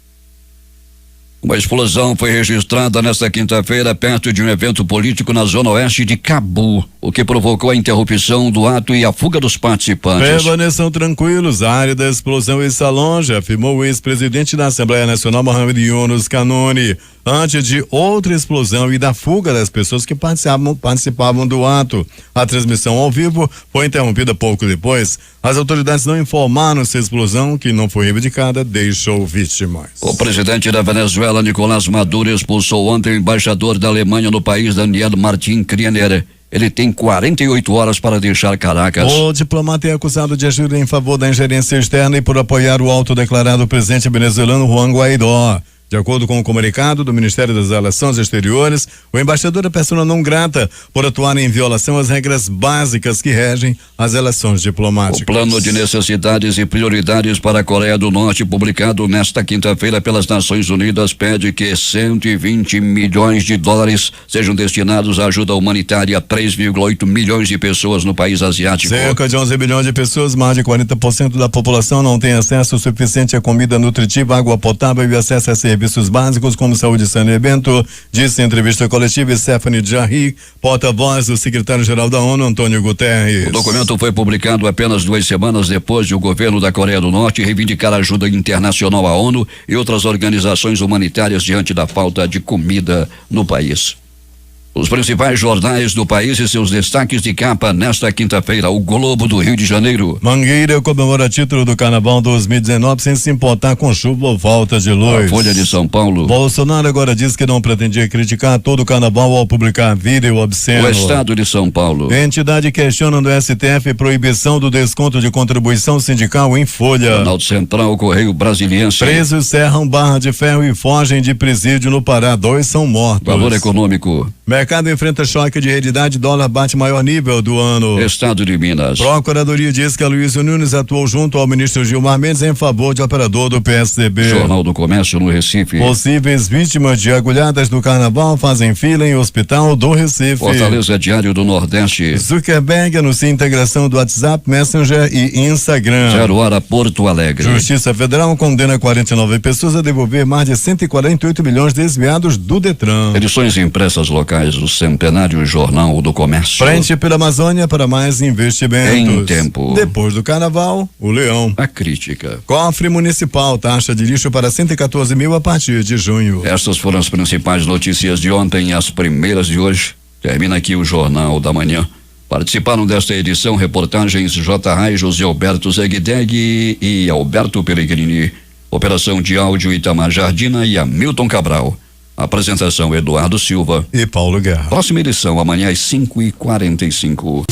Uma explosão foi registrada nesta quinta-feira perto de um evento político na zona oeste de Cabul, o que provocou a interrupção do ato e a fuga dos participantes. Permaneçam tranquilos, a área da explosão está longe, afirmou o ex-presidente da Assembleia Nacional, Mohamed Yunus Kanoni, antes de outra explosão e da fuga das pessoas que participavam do ato. A transmissão ao vivo foi interrompida pouco depois. As autoridades não informaram se a explosão, que não foi reivindicada, deixou vítimas. O presidente da Venezuela, Nicolás Maduro, expulsou ontem o embaixador da Alemanha no país, Daniel Martin Kriener. Ele tem 48 horas para deixar Caracas. O diplomata é acusado de agir em favor da ingerência externa e por apoiar o autodeclarado presidente venezuelano Juan Guaidó. De acordo com o comunicado do Ministério das Relações Exteriores, o embaixador é persona não grata por atuar em violação às regras básicas que regem as relações diplomáticas. O plano de necessidades e prioridades para a Coreia do Norte, publicado nesta quinta-feira pelas Nações Unidas, pede que 120 milhões de dólares sejam destinados à ajuda humanitária a 3,8 milhões de pessoas no país asiático. Cerca de 11 milhões de pessoas, mais de 40% da população, não tem acesso suficiente a comida nutritiva, água potável e acesso a serviços básicos como saúde e saneamento, disse em entrevista coletiva Stephanie Jarry, porta-voz do secretário-geral da ONU, Antônio Guterres. O documento foi publicado apenas 2 semanas depois de o governo da Coreia do Norte reivindicar ajuda internacional à ONU e outras organizações humanitárias diante da falta de comida no país. Os principais jornais do país e seus destaques de capa nesta quinta-feira. O Globo do Rio de Janeiro. Mangueira comemora título do Carnaval 2019 sem se importar com chuva ou falta de luz. A Folha de São Paulo. Bolsonaro agora diz que não pretendia criticar todo o Carnaval ao publicar vídeo obsceno. O Estado de São Paulo. Entidade questiona no STF proibição do desconto de contribuição sindical em folha. Jornal Central, Correio Brasiliense. Presos serram barra de ferro e fogem de presídio no Pará. 2 são mortos. Valor Econômico. Mercado enfrenta choque de realidade, dólar bate maior nível do ano. Estado de Minas. Procuradoria diz que Aloysio Nunes atuou junto ao ministro Gilmar Mendes em favor de operador do PSDB. Jornal do Comércio no Recife. Possíveis vítimas de agulhadas do Carnaval fazem fila em hospital do Recife. Fortaleza Diário do Nordeste. Zuckerberg anuncia integração do WhatsApp, Messenger e Instagram. 0 hora Porto Alegre. Justiça Federal condena 49 pessoas a devolver mais de 148 milhões desviados do Detran. Edições impressas locais do Centenário Jornal do Comércio. Frente pela Amazônia para mais investimentos. Em tempo. Depois do Carnaval, o Leão. A crítica. Cofre Municipal, taxa de lixo para 114 mil a partir de junho. Estas foram as principais notícias de ontem e as primeiras de hoje. Termina aqui o Jornal da Manhã. Participaram desta edição reportagens J. Rai, José Alberto Zegdeg e Alberto Peregrini. Operação de áudio Itamar Jardina e Hamilton Cabral. Apresentação Eduardo Silva e Paulo Guerra. Próxima edição amanhã às 5h45.